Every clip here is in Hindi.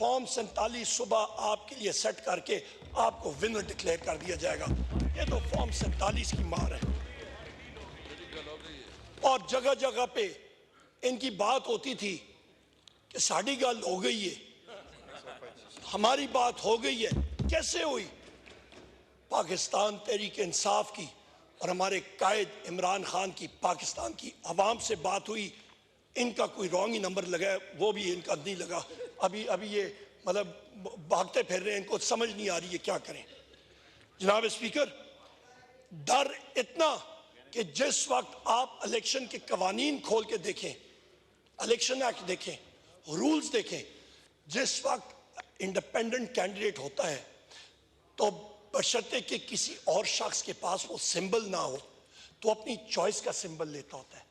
फॉर्म 47 सुबह आपके लिए सेट करके आपको विनर डिक्लेयर कर दिया जाएगा। ये तो फॉर्म 47 की मार है। और जगह जगह पे इनकी बात होती थी कि साड़ी गल हो गई है, हमारी बात हो गई है। कैसे हुई? पाकिस्तान तहरीक इंसाफ की और हमारे कायद इमरान खान की पाकिस्तान की आवाम से बात हुई। इनका कोई रॉन्ग ही नंबर लगा है, वो भी इनका नहीं लगा। अभी ये मतलब भागते फिर रहे हैं, इनको समझ नहीं आ रही है क्या करें। जनाब स्पीकर, डर इतना कि जिस वक्त आप इलेक्शन के कवानीन खोल के देखें, इलेक्शन एक्ट देखें, रूल्स देखें, जिस वक्त इंडिपेंडेंट कैंडिडेट होता है तो बशर्ते कि किसी और शख्स के पास वो सिंबल ना हो तो अपनी चॉइस का सिंबल लेता होता है।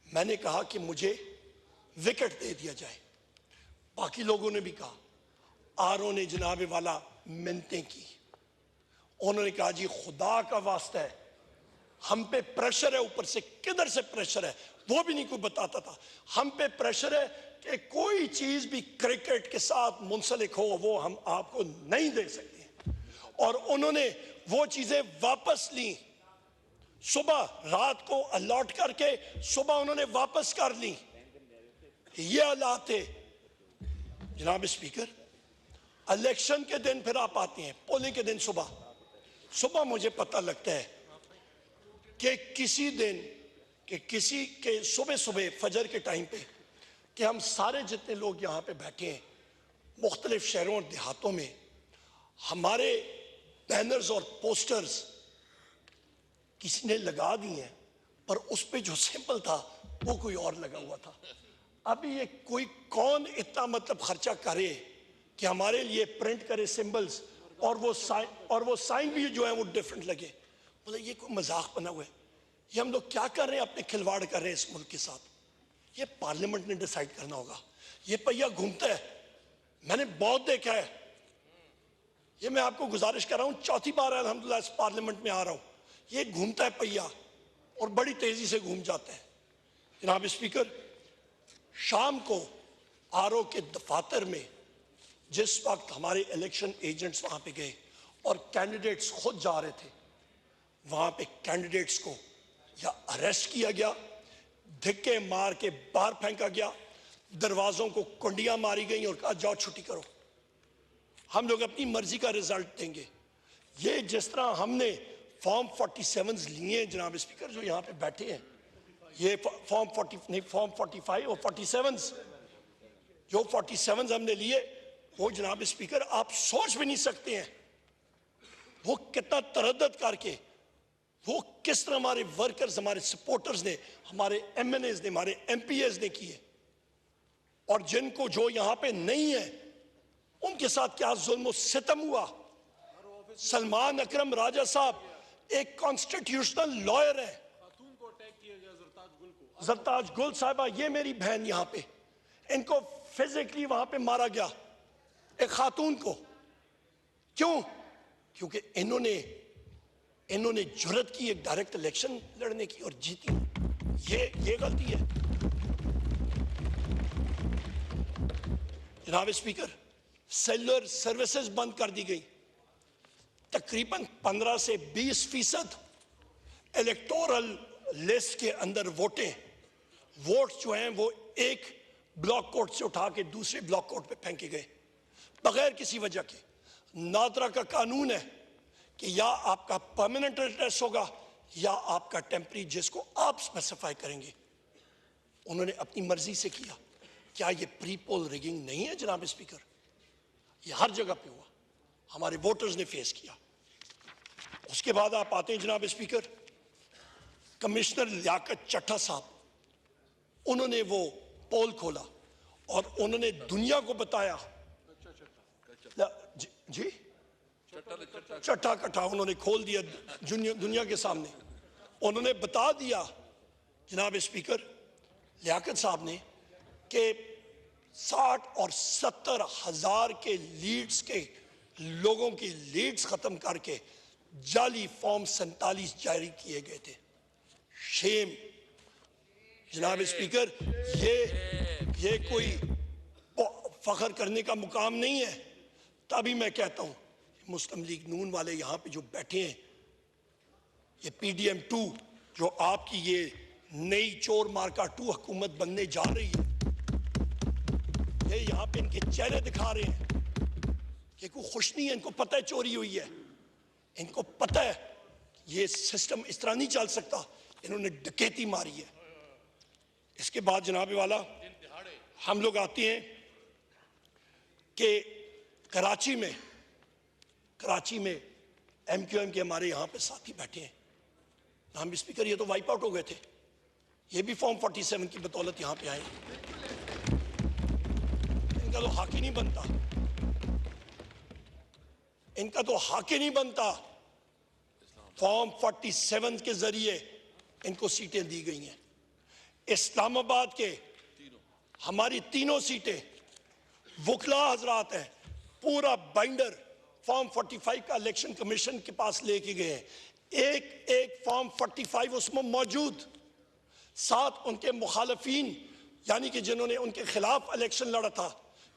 मैंने कहा कि मुझे विकेट दे दिया जाए। बाकी लोगों ने भी कहा, आरओ ने जनाब वाला मिन्नतें की। उन्होंने कहा जी खुदा का वास्ता है, हम पे प्रेशर है, ऊपर से किधर से प्रेशर है वो भी नहीं कोई बताता था। हम पे प्रेशर है कि कोई चीज भी क्रिकेट के साथ मुंसलिक हो वो हम आपको नहीं दे सकते। और उन्होंने वो चीजें वापस ली, सुबह रात को अलॉट करके सुबह उन्होंने वापस कर ली। ये हालात थे। जनाब स्पीकर, इलेक्शन के दिन फिर आप आते हैं, पोलिंग के दिन सुबह मुझे पता लगता है कि किसी दिन किसी के सुबह फजर के टाइम पे कि हम सारे जितने लोग यहाँ पे बैठे हैं मुख्तलिफ शहरों और देहातों में, हमारे बैनर्स और पोस्टर्स किसी ने लगा दिए हैं, पर उस पे जो सिंबल था वो कोई और लगा हुआ था। अभी ये कोई कौन इतना मतलब खर्चा करे कि हमारे लिए प्रिंट करे सिंबल्स और वो साइन भी जो है वो डिफरेंट लगे। मतलब ये कोई मजाक बना हुआ है। ये हम लोग क्या कर रहे हैं? अपने खिलवाड़ कर रहे हैं इस मुल्क के साथ। ये पार्लियामेंट ने डिसाइड करना होगा। ये पहिया घूमता है, मैंने बहुत देखा है। ये मैं आपको गुजारिश कर रहा हूं, चौथी बार अल्हम्दुलिल्लाह इस पार्लियामेंट में आ रहा हूं। ये घूमता है पहिया और बड़ी तेजी से घूम जाता है। जनाब स्पीकर, शाम को आरओ के दफातर में जिस वक्त हमारे इलेक्शन एजेंट्स वहां पे गए और कैंडिडेट्स खुद जा रहे थे, वहां पे कैंडिडेट्स को या अरेस्ट किया गया, धिक्के मार के बाहर फेंका गया, दरवाजों को कुंडियां मारी गई और कहा जाओ छुट्टी करो, हम लोग अपनी मर्जी का रिजल्ट देंगे। ये जिस तरह हमने फॉर्म 47 लिए जनाब स्पीकर, जो यहाँ पे बैठे हैं, ये फॉर्म 45 और 47 जो 47 हमने लिए, वो जनाब स्पीकर आप सोच भी नहीं सकते हैं वो कितना तरद्दद करके, वो किस तरह हमारे वर्कर्स, हमारे सपोर्टर्स ने, हमारे एमएनएस ने, हमारे एमपीएस ने किए। और जिनको जो यहाँ पे नहीं है उनके साथ क्या जुल्म सितम हुआ। सलमान अकरम राजा साहब एक कॉन्स्टिट्यूशनल लॉयर है, जरताज गुल साहिबा, ये मेरी बहन, यहाँ पे इनको फिजिकली वहां पे मारा गया, एक खातून को। क्यों? क्योंकि इन्होंने जुर्रत की एक डायरेक्ट इलेक्शन लड़ने की और जीती। ये गलती है। जनाब स्पीकर, सेलुलर सर्विसेज बंद कर दी गई। तकरीबन 15 से 20% इलेक्टोरल लिस्ट के अंदर वोट जो हैं वो एक ब्लॉक कोर्ट से उठा के दूसरे ब्लॉक कोर्ट पे फेंके गए बगैर किसी वजह के। नादरा का कानून है कि या आपका परमानेंट एड्रेस होगा या आपका टेम्पररी, जिसको आप स्पेसिफाई करेंगे। उन्होंने अपनी मर्जी से किया। क्या ये प्री पोल रिगिंग नहीं है जनाब स्पीकर? ये हर जगह पे हुआ, हमारे वोटर्स ने फेस किया। उसके बाद आप आते हैं जनाब स्पीकर, कमिश्नर लियाकत चट्टा साहब, उन्होंने वो पोल खोला और उन्होंने दुनिया को बताया। जी चट्टा कट्टा उन्होंने खोल दिया दुनिया के सामने। उन्होंने बता दिया जनाब स्पीकर लियाकत साहब ने कि 60 और 70 हजार के लीड्स के लोगों की लीड्स खत्म करके जाली फॉर्म 47 जारी किए गए थे। शेम जनाब स्पीकर, ये कोई फख्र करने का मुकाम नहीं है। तभी मैं कहता हूं मुस्लिम लीग नून वाले यहां पे जो बैठे हैं, ये PDM 2 जो आपकी ये नई चोर मार्का 2 हुकूमत बनने जा रही है, ये यहां पे इनके चेहरे दिखा रहे हैं कि कोई खुश नहीं है। इनको पता है चोरी हुई है, इनको पता है ये सिस्टम इस तरह नहीं चल सकता, इन्होंने डकैती मारी है। इसके बाद जनाब वाला हम लोग आते हैं कि कराची में MQM के हमारे यहाँ पे साथी बैठे हैं, नाम स्पीकर, ये तो वाइप आउट हो गए थे, ये भी फॉर्म 47 की बदौलत यहाँ पे आए। इनका तो हक ही नहीं बनता, इनका तो हक ही नहीं बनता। फॉर्म 47 के जरिए इनको सीटें दी गई हैं। इस्लामाबाद के हमारी तीनों सीटें वकला हजरात हैं, पूरा बाइंडर फॉर्म 45 का इलेक्शन कमीशन के पास लेके गए हैं। एक फॉर्म 45 उसमें मौजूद, साथ उनके मुखालफीन यानी कि जिन्होंने उनके खिलाफ इलेक्शन लड़ा था,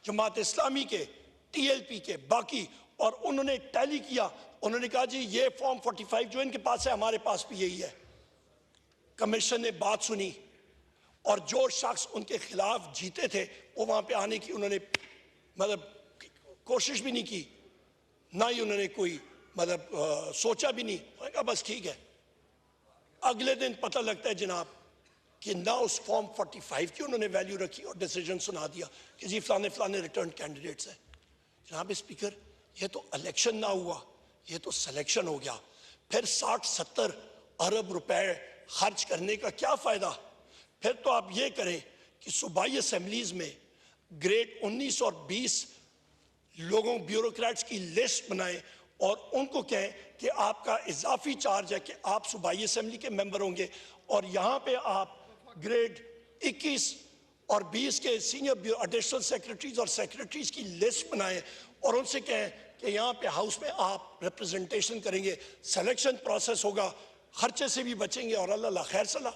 जमात इस्लामी के, TLP के, बाकी, और उन्होंने टैली किया। उन्होंने कहा जी ये फॉर्म 45 जो इनके पास है हमारे पास भी यही है। कमीशन ने बात सुनी और जो शख्स उनके खिलाफ जीते थे वो वहां पे आने की उन्होंने मतलब कोशिश भी नहीं की, ना ही उन्होंने कोई मतलब सोचा भी नहीं। उन्होंने कहा बस ठीक है। अगले दिन पता लगता है जनाब कि ना उस फॉर्म 45 की उन्होंने वैल्यू रखी और डिसीजन सुना दिया कि जी फलाने रिटर्न कैंडिडेट्स हैं। जनाब स्पीकर, ये तो इलेक्शन ना हुआ, ये तो सिलेक्शन हो गया। फिर 60-70 अरब रुपए खर्च करने का क्या फायदा? फिर तो आप ये करें कि सूबाई असेंबलीज में ग्रेड 19 और 20 लोगों ब्यूरोक्रेट्स की लिस्ट बनाएं और उनको कहें कि आपका इजाफी चार्ज है कि आप सूबाई असेंबली के मेंबर होंगे, और यहाँ पे आप ग्रेड 21 और 20 के सीनियर एडिशनल सेक्रेटरीज और सेक्रेटरीज की लिस्ट बनाएं और उनसे कहें कि यहाँ पे हाउस में आप रिप्रेजेंटेशन करेंगे, सिलेक्शन प्रोसेस होगा, खर्चे से भी बचेंगे और अल्लाह खैर सलाह।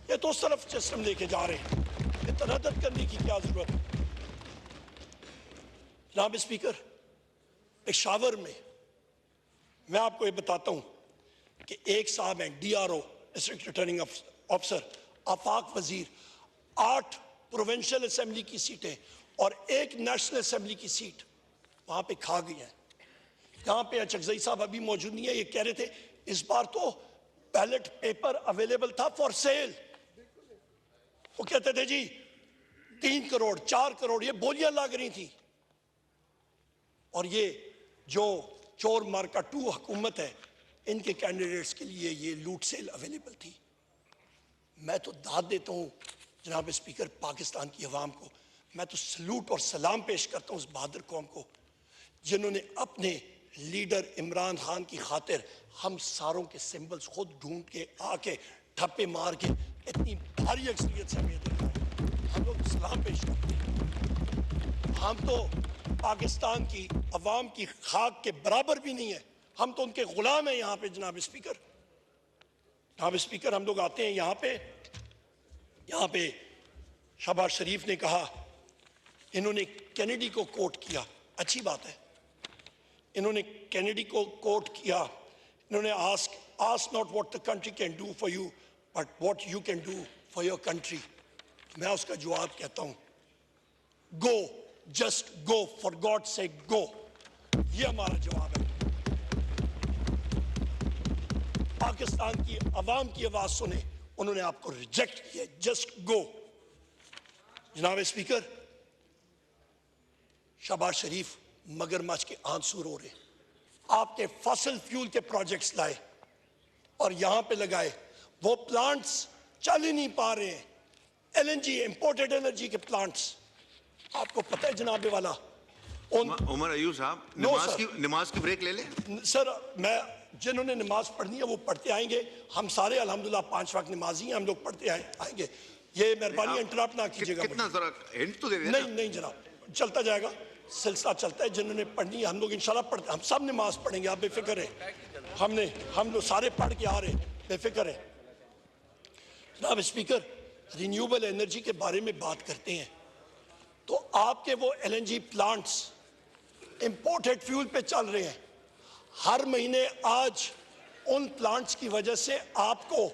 ये तो उस तरफ सिस्टम लेके जा रहे हैं, ये तनादत करने की क्या जरूरत है? जनाब स्पीकर, पेशावर में मैं आपको ये बताता हूं कि एक साहब हैं DRO डिस्ट्रिक्ट रिटर्निंग ऑफिसर, आफाक वजीर, 8 प्रोविंशियल असेंबली की सीटें और 1 नेशनल असेंबली की सीट वहां पे खा गई हैं। यहाँ पे अचकजई साहब अभी मौजूद नहीं है, ये कह रहे थे इस बार तो बैलेट पेपर अवेलेबल था फॉर सेल। वो कहते थे जी 3 करोड़ 4 करोड़ ये बोलियां लग रही थी, और ये जो चोर मार्का 2 हुकूमत है इनके कैंडिडेट्स के लिए ये लूट सेल अवेलेबल थी। मैं तो दाद देता हूँ जनाब स्पीकर पाकिस्तान की अवाम को, मैं तो सलूट और सलाम पेश करता हूँ उस बहादुर कौम को जिन्होंने अपने लीडर इमरान खान की खातिर हम सारों के सिंबल्स खुद ढूंढ के आके ठप्पे मार के इतनी भारी अक्सरियत से हमें दिखाया। हम लोग सलाम पेश करते हैं। हम तो पाकिस्तान की अवाम की खाक के बराबर भी नहीं है, हम तो उनके गुलाम हैं यहाँ पे जनाब स्पीकर। जनाब स्पीकर, हम लोग आते हैं यहाँ पे शहबाज शरीफ ने कहा, इन्होंने कैनेडी को कोट किया, अच्छी बात है, इन्होंने कैनेडी को कोट किया। इन्होंने ask not what the country can do for you but what you can do for your country. मैं उसका जवाब कहता हूं, गो, जस्ट गो, फॉर गॉड से गो, ये हमारा जवाब है। पाकिस्तान की अवाम की आवाज सुने, उन्होंने आपको रिजेक्ट किया, जस्ट गो। जनाब स्पीकर, शहबाज शरीफ मगरमच्छ के आंसू रो रहे, आपके फॉसिल फ्यूल के प्रोजेक्ट्स लाए और यहां पे लगाए, वो प्लांट्स चल ही नहीं पा रहे हैं, LNG इंपोर्टेड एनर्जी के प्लांट्स। आपको पता है जनाबे वाला उमर अयूब साहब, नमाज की ब्रेक ले लें सर। मैं जिन्होंने नमाज पढ़नी है वो पढ़ते आएंगे, हम सारे अल्हम्दुलिल्लाह 5 वक्त नमाजी हैं, हम लोग पढ़ते आएंगे। ये मेहरबानी इंटरप्ट ना कीजिएगा। कितना जरा हिंट तो दे देना। नहीं जनाब, चलता जाएगा, सिलसिला चलता है। जिन्होंने पढ़नी है हम लोग इंशाल्लाह पढ़ते, हम सब नमाज पढ़ेंगे, आप बेफिक्र है। हम लोग सारे पढ़ के आ रहे, बेफिक्र है। जनाब स्पीकर, रिन्यूएबल एनर्जी के बारे में बात करते हैं, तो आपके वो एलएनजी प्लांट्स इंपोर्टेड फ्यूल पे चल रहे हैं। हर महीने आज उन प्लांट्स की वजह से आपको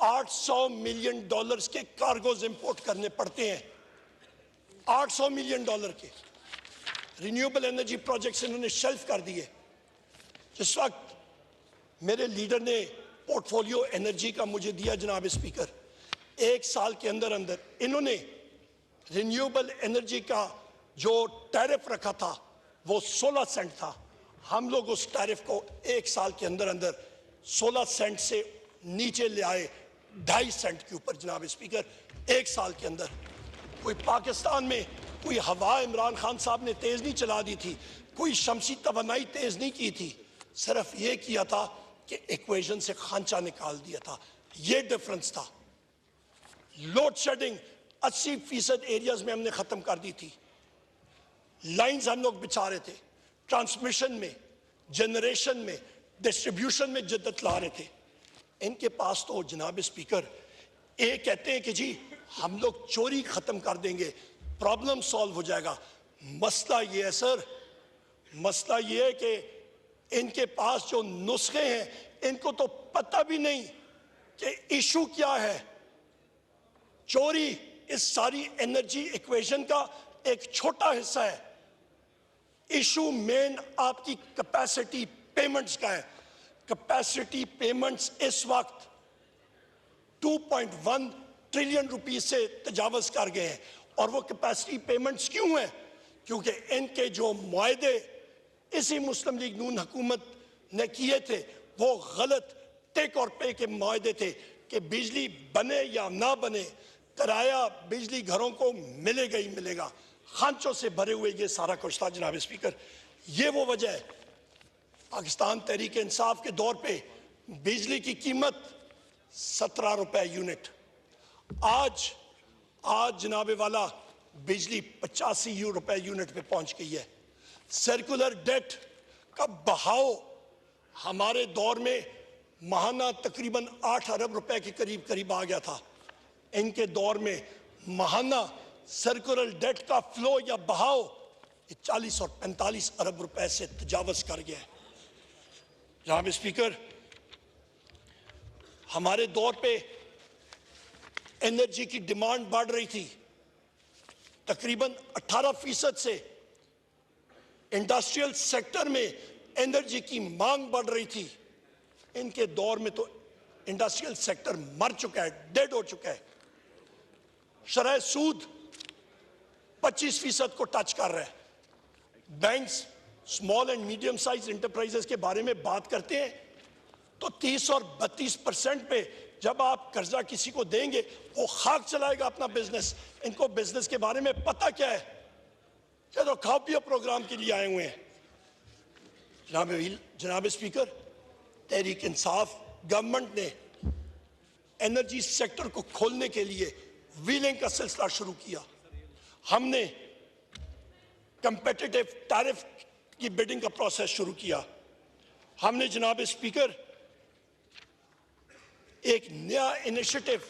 $800 मिलियन के कार्गोज इंपोर्ट करने पड़ते हैं। $800 मिलियन के रिन्यूएबल एनर्जी प्रोजेक्ट्स इन्होंने शेल्फ कर दिए। जिस वक्त मेरे लीडर ने पोर्टफोलियो एनर्जी का मुझे दिया जनाब स्पीकर, 1 साल के अंदर अंदर इन्होंने रिन्यूएबल एनर्जी का जो टैरिफ रखा था वो 16 सेंट था। हम लोग उस टैरिफ को 1 साल के अंदर अंदर 16 सेंट से नीचे ले आए 2.5 सेंट के ऊपर जनाब स्पीकर, 1 साल के अंदर। कोई पाकिस्तान में कोई हवा इमरान खान साहब ने तेज नहीं चला दी थी, कोई शमसी तवन्नाई तेज नहीं की थी, सिर्फ ये किया था कि इक्वेशन से खांचा निकाल दिया था। ये डिफरेंस था। लोड शेडिंग 80% एरियाज में हमने खत्म कर दी थी। लाइंस हम लोग बिछा रहे थे, ट्रांसमिशन में, जनरेशन में, डिस्ट्रीब्यूशन में जिद्दत ला रहे थे। इनके पास तो जनाब स्पीकर ये कहते हैं कि जी हम लोग चोरी खत्म कर देंगे, प्रॉब्लम सॉल्व हो जाएगा। मसला ये है सर, मसला ये है कि इनके पास जो नुस्खे हैं इनको तो पता भी नहीं कि इशू क्या है। चोरी इस सारी एनर्जी इक्वेशन का एक छोटा हिस्सा है। इशू मेन आपकी कैपेसिटी पेमेंट्स का है। कैपेसिटी पेमेंट्स इस वक्त 2.1 ट्रिलियन रुपीस से तजावज कर गए हैं। और वो कैपेसिटी पेमेंट्स क्यों हैं? क्योंकि इनके जो मुआहदे इसी मुस्लिम लीग नून हुकूमत ने किए थे वो गलत टेक और पे के मुआहदे थे कि बिजली बने या ना बने, किराया बिजली घरों को मिलेगा ही मिलेगा। खांचों से भरे हुए ये सारा कुछ था जनाब स्पीकर। ये वो वजह है पाकिस्तान तहरीक इंसाफ के दौर पे बिजली की कीमत 17 रुपए यूनिट, आज जनाब वाला बिजली 85 रुपए यूनिट पे पहुंच गई है। सर्कुलर डेट का बहाव हमारे दौर में माहाना तकरीबन 8 अरब रुपए के करीब आ गया था। इनके दौर में माहाना सर्कुलर डेट का फ्लो या बहाव 40 और 45 अरब रुपए से तजावज कर गया है। जनाब स्पीकर, हमारे दौर पे एनर्जी की डिमांड बढ़ रही थी, तकरीबन 18% से इंडस्ट्रियल सेक्टर में एनर्जी की मांग बढ़ रही थी। इनके दौर में तो इंडस्ट्रियल सेक्टर मर चुका है, डेड हो चुका है। शरह सूद 25% को टच कर रहा है। Banks small and medium size enterprises के बारे में बात करते हैं तो 30 और 32% पे जब आप कर्जा किसी को देंगे वो खाक चलाएगा अपना बिजनेस। इनको बिजनेस के बारे में पता क्या है? ये तो खाओ पियो प्रोग्राम के लिए आए हुए हैं। जनाब स्पीकर, तहरीक इंसाफ गवर्नमेंट ने एनर्जी सेक्टर को खोलने के लिए व्हीलिंग का सिलसिला शुरू किया। हमने कंपेटिटिव टैरिफ की बिडिंग का प्रोसेस शुरू किया। हमने जनाब स्पीकर एक नया इनिशिएटिव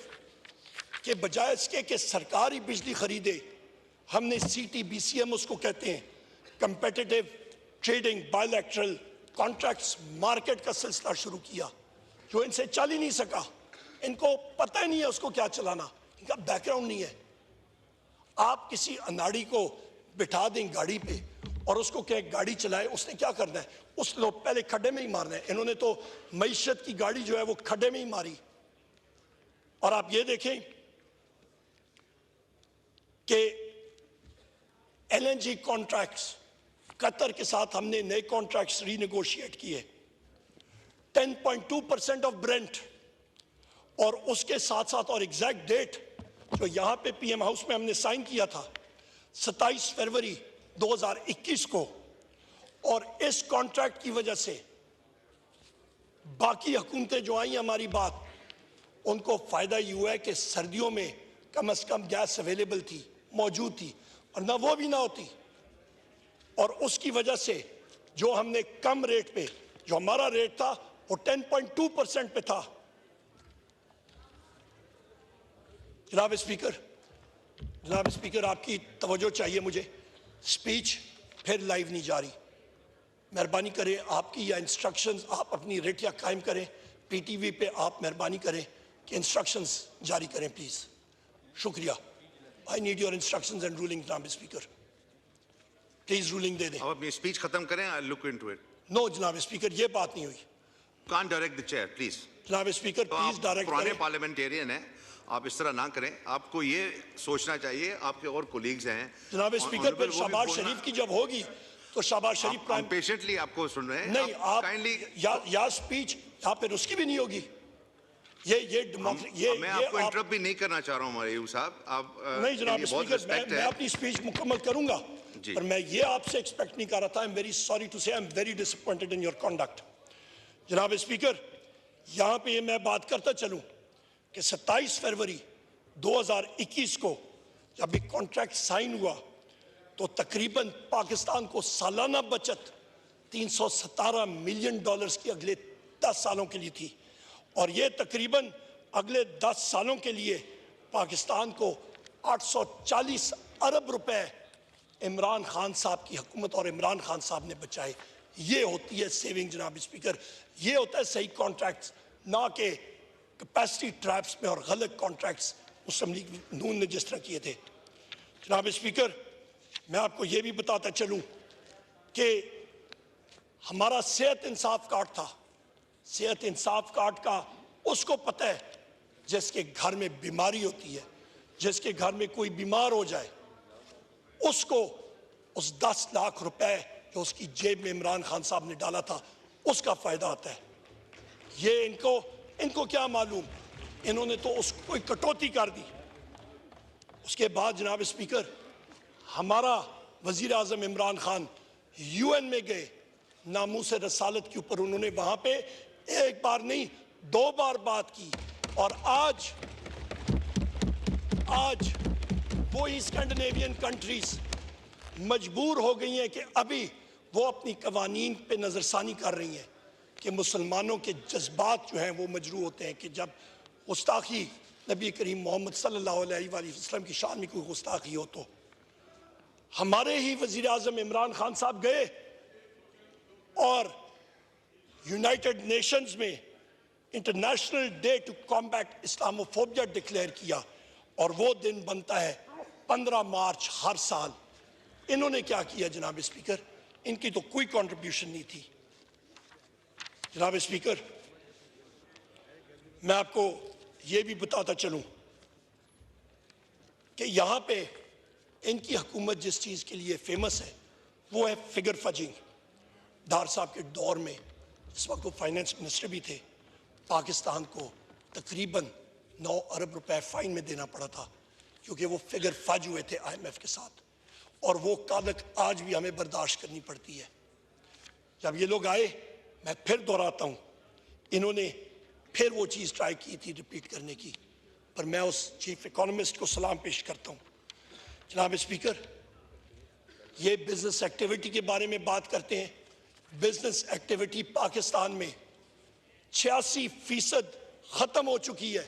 के बजाय इसके कि सरकारी बिजली खरीदे, हमने CTBCM उसको कहते हैं, competitive trading bilateral contracts market का सिलसिला शुरू किया जो इनसे चल ही नहीं सका। इनको पता ही नहीं है उसको क्या चलाना, इनका बैकग्राउंड नहीं है। आप किसी अनाड़ी को बिठा दें गाड़ी पे और उसको क्या गाड़ी चलाए, उसने क्या करना है? उसको पहले खड्डे में ही मारना है। इन्होंने तो मईशत की गाड़ी जो है वो खड्डे में ही मारी। और आप ये देखें कि LNG कॉन्ट्रैक्ट्स कतर के साथ हमने नए कॉन्ट्रैक्ट्स रीनेगोशिएट किए 10.2% ऑफ ब्रेंट। और उसके साथ साथ और एग्जैक्ट डेट जो यहां पे PM हाउस में हमने साइन किया था 27 फरवरी 2021 को। और इस कॉन्ट्रैक्ट की वजह से बाकी हुकूमतें जो आई हमारी बात उनको फायदा ये हुआ है कि सर्दियों में कम से कम गैस अवेलेबल थी, मौजूद थी, और ना वो भी ना होती। और उसकी वजह से जो हमने कम रेट पे, जो हमारा रेट था वो 10.2% पे था। जनाब स्पीकर, जनाब स्पीकर, आपकी तवज्जो चाहिए मुझे। स्पीच फिर लाइव नहीं जारी, मेहरबानी करें आपकी या इंस्ट्रक्शंस आप अपनी रेट या कायम करें। पीटीवी पे आप मेहरबानी करें कि इंस्ट्रक्शंस जारी करें प्लीज। शुक्रिया। I need your instructions and ruling जनाब स्पीकर, प्लीज रूलिंग दे दें। अब अपनी स्पीच खत्म करें, I look into it. No जनाब स्पीकर, ये बात नहीं हुई। Can't direct the chair please. जनाब स्पीकर तो प्लीज आप डायरेक्ट पुराने करें। पार्लियामेंटेरियन हैं, आप इस तरह ना करें। आपको ये सोचना चाहिए, आपके और कोलीग्स हैं। जनाब स्पीकर फिर शहबाज शरीफ की जब होगी तो शहबाज शरीफ हम प्राइम पेशेंटली आपको सुन रहे हैं। नहीं आप काइंडली या स्पीच या फिर उसकी भी नहीं होगी। ये मैं आपको इंटरप्ट भी नहीं करना चाह रहा हूं हमारे यूं साहब। आप नहीं जनाब के लिए बहुत स्पीकर, रिस्पेक्ट मैं है। अपनी स्पीच मुकम्मल करूंगा, जी। पर मैं ये आपसे एक्सपेक्ट नहीं कर रहा था। I am very sorry to say, I am very disappointed in your conduct. जनाब स्पीकर, यहां पे मैं बात करता चलूं कि 27 फरवरी 2021 को जब भी कॉन्ट्रैक्ट साइन हुआ तो तकरीबन पाकिस्तान को सालाना बचत $317 मिलियन की अगले 10 सालों के लिए थी, और ये तकरीबन अगले 10 सालों के लिए पाकिस्तान को 840 अरब रुपए इमरान खान साहब की हुकूमत और इमरान खान साहब ने बचाए। ये होती है सेविंग जनाब स्पीकर, ये होता है सही कॉन्ट्रैक्ट्स, ना कि कैपेसिटी ट्रैप्स में और गलत कॉन्ट्रैक्ट्स मुस्लिम लीग नून ने जिस तरह किए थे। जनाब स्पीकर, मैं आपको ये भी बताता चलूं कि हमारा सेहत इंसाफ कार्ड था। सेहत इंसाफ कार्ड का उसको पता है जिसके घर में बीमारी होती है, जिसके घर में कोई बीमार हो जाए, उसको उस 10 लाख रुपए जो उसकी जेब में इमरान खान साहब ने डाला था उसका फायदा आता है। ये इनको क्या मालूम, इन्होंने तो उसको कोई कटौती कर दी। उसके बाद जनाब स्पीकर, हमारा वजीर आजम इमरान खान यूएन में गए, नामूस रसालत के ऊपर उन्होंने वहां पे एक बार नहीं 2 बार बात की, और आज वो स्कैंडिनेवियन कंट्रीज मजबूर हो गई हैं कि अभी वो अपनी कवानीन पे नज़रसानी कर रही हैं कि मुसलमानों के जज्बात जो हैं वो मजरू होते हैं कि जब गुस्ताखी नबी करीम मोहम्मद सल्लल्लाहु अलैहि वसल्लम की शान में कोई गुस्ताखी हो तो। हमारे ही वजीर आजम इमरान खान साहब गए और यूनाइटेड नेशंस में International Day to combat Islamophobia declare किया, और वो दिन बनता है 15 मार्च हर साल। इन्होंने क्या किया जनाब स्पीकर, इनकी तो कोई कंट्रीब्यूशन नहीं थी। जनाब स्पीकर, मैं आपको ये भी बताता चलूं कि यहां पे इनकी हुकूमत जिस चीज के लिए फेमस है वो है फिगर फजिंग। डार साहब के दौर में इस वक्त वो फाइनेंस मिनिस्टर भी थे, पाकिस्तान को तकरीबन 9 अरब रुपए फाइन में देना पड़ा था क्योंकि वो फिगर फज हुए थे IMF के साथ, और वो कादक आज भी हमें बर्दाश्त करनी पड़ती है। जब ये लोग आए, मैं फिर दोहराता हूं, इन्होंने फिर वो चीज़ ट्राई की थी रिपीट करने की, पर मैं उस चीफ इकोनॉमिस्ट को सलाम पेश करता हूं। जनाब स्पीकर, ये बिजनेस एक्टिविटी के बारे में बात करते हैं। बिजनेस एक्टिविटी पाकिस्तान में 86% खत्म हो चुकी है।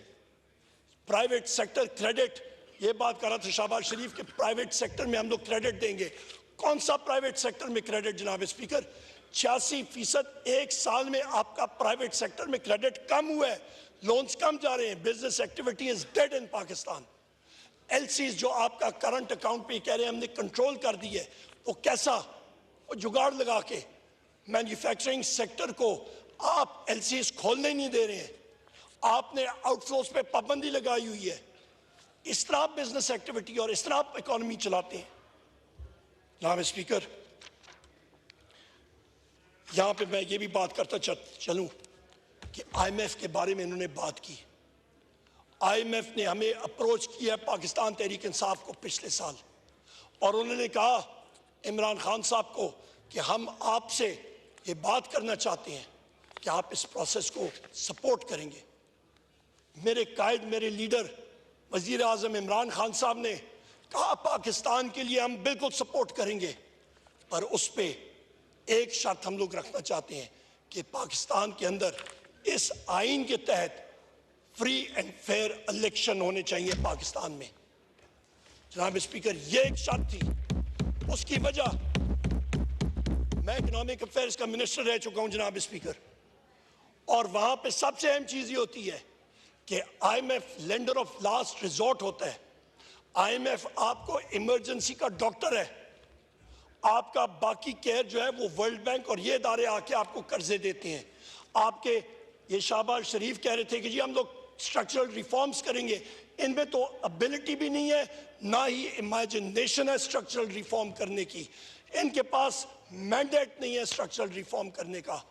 प्राइवेट सेक्टर क्रेडिट, ये बात कर रहा था शहबाज शरीफ के प्राइवेट सेक्टर में हम लोग क्रेडिट देंगे। कौन सा प्राइवेट सेक्टर में क्रेडिट जनाब स्पीकर? 86% एक साल में आपका प्राइवेट सेक्टर में क्रेडिट कम हुआ है, लोन्स कम जा रहे हैं। Business activity is dead in Pakistan. LCs जो आपका करंट अकाउंट पे कह रहे हैं हमने कंट्रोल कर दी है, वो कैसा? वो जुगाड़ लगा के मैन्युफैक्चरिंग सेक्टर को आप एलसीज खोलने नहीं दे रहे हैं, आपने आउटफ्लोज पे पाबंदी लगाई हुई है। इस तरह आप बिजनेस एक्टिविटी और इस तरह आप इकोनॉमी चलाते हैं। जनाब स्पीकर, यहां पे मैं ये भी बात करता चलूं कि IMF के बारे में इन्होंने बात की। IMF ने हमें अप्रोच किया पाकिस्तान तहरीक इंसाफ को पिछले साल, और उन्होंने कहा इमरान खान साहब को कि हम आपसे ये बात करना चाहते हैं कि आप इस प्रोसेस को सपोर्ट करेंगे। मेरे कायद, मेरे लीडर वजीर आजम इमरान खान साहब ने कहा पाकिस्तान के लिए हम बिल्कुल सपोर्ट करेंगे, पर उस पर एक शर्त हम लोग रखना चाहते हैं कि पाकिस्तान के अंदर इस आइन के तहत फ्री एंड फेयर इलेक्शन होने चाहिए पाकिस्तान में। जनाब स्पीकर, ये एक शर्त थी। उसकी वजह, मैं इकोनॉमिक अफेयर्स का मिनिस्टर रह चुका हूं जनाब स्पीकर, और वहां पे सबसे अहम चीज ये होती है कि IMF lender of last resort होता है। आईएमएफ आपको इमरजेंसी का डॉक्टर है। आपका बाकी केयर जो है वो वर्ल्ड बैंक और ये इदारे आके आपको कर्जे देते हैं। आपके ये शाहबाज शरीफ कह रहे थे कि जी हम लोग स्ट्रक्चरल रिफॉर्म्स करेंगे, इनमें तो एबिलिटी भी नहीं है, ना ही इमेजिनेशन है स्ट्रक्चरल रिफॉर्म करने की। इनके पास मैंडेट नहीं है स्ट्रक्चरल रिफॉर्म करने का।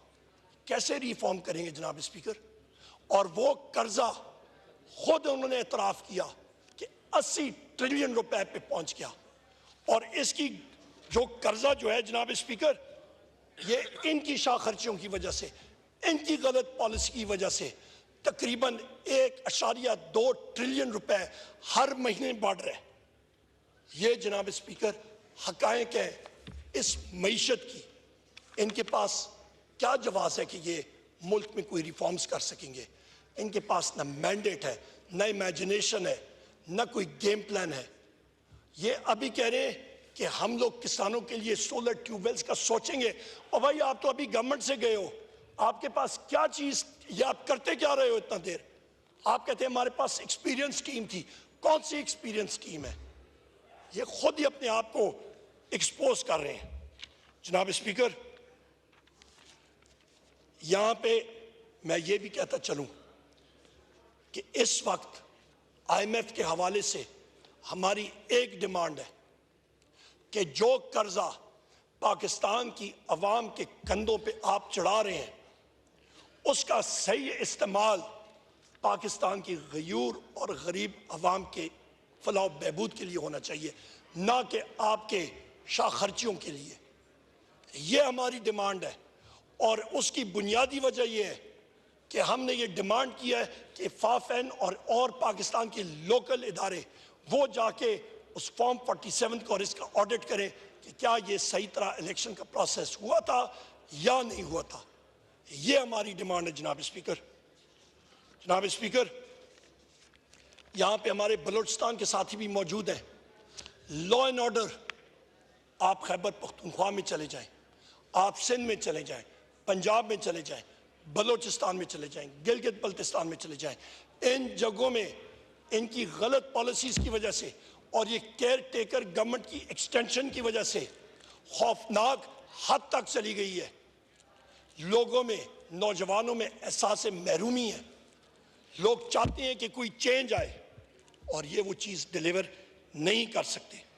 कैसे रिफॉर्म करेंगे जनाब स्पीकर? और वो कर्जा खुद उन्होंने एतराफ किया कि 80 ट्रिलियन रुपए पे पहुंच गया, और इसकी जो कर्जा जो है जनाब स्पीकर, ये इनकी शाह खर्चियों की वजह से, इनकी गलत पॉलिसी की वजह से तकरीबन 1.2 ट्रिलियन रुपए हर महीने बढ़ रहे हैं। ये जनाब स्पीकर हकायक है इस मईशत की। इनके पास क्या जवाब है कि ये मुल्क में कोई रिफॉर्म्स कर सकेंगे? इनके पास ना मैंडेट है, ना इमेजिनेशन है, ना कोई गेम प्लान है। ये अभी कह रहे हैं कि हम लोग किसानों के लिए सोलर ट्यूबवेल्स का सोचेंगे। और भाई आप तो अभी गवर्नमेंट से गए हो, आपके पास क्या चीज, ये आप करते क्या रहे हो इतना देर? आप कहते हैं हमारे पास एक्सपीरियंस टीम थी। कौन सी एक्सपीरियंस टीम है? ये खुद ही अपने आप को एक्सपोज कर रहे हैं जनाब स्पीकर। यहां पे मैं ये भी कहता चलूं कि इस वक्त आईएमएफ के हवाले से हमारी एक डिमांड है कि जो कर्जा पाकिस्तान की अवाम के कंधों पे आप चढ़ा रहे हैं, उसका सही इस्तेमाल पाकिस्तान की गयूर और गरीब अवाम के फलाह बहबूद के लिए होना चाहिए, ना कि आपके शाह खर्चियों के लिए। ये हमारी डिमांड है, और उसकी बुनियादी वजह यह है कि हमने ये डिमांड किया है कि फाफेन और पाकिस्तान के लोकल इदारे वो जाके उस फॉर्म 47 को और इसका ऑडिट करें कि क्या ये सही तरह इलेक्शन का प्रोसेस हुआ था या नहीं हुआ था। ये हमारी डिमांड है जनाब स्पीकर। जनाब स्पीकर, यहाँ पे हमारे बलूचिस्तान के साथी भी मौजूद हैं। लॉ एंड ऑर्डर, आप खैबर पख्तूनख्वा में चले जाएं, आप सिंध में चले जाएं, पंजाब में चले जाएं, बलूचिस्तान में चले जाएं, गिलगित बल्तिस्तान में चले जाएं, इन जगहों में इनकी गलत पॉलिसीज की वजह से और ये केयर टेकर गवर्नमेंट की एक्सटेंशन की वजह से खौफनाक हद तक चली गई है। लोगों में, नौजवानों में एहसास महरूमी है। लोग चाहते हैं कि कोई चेंज आए और ये वो चीज़ डिलीवर नहीं कर सकते।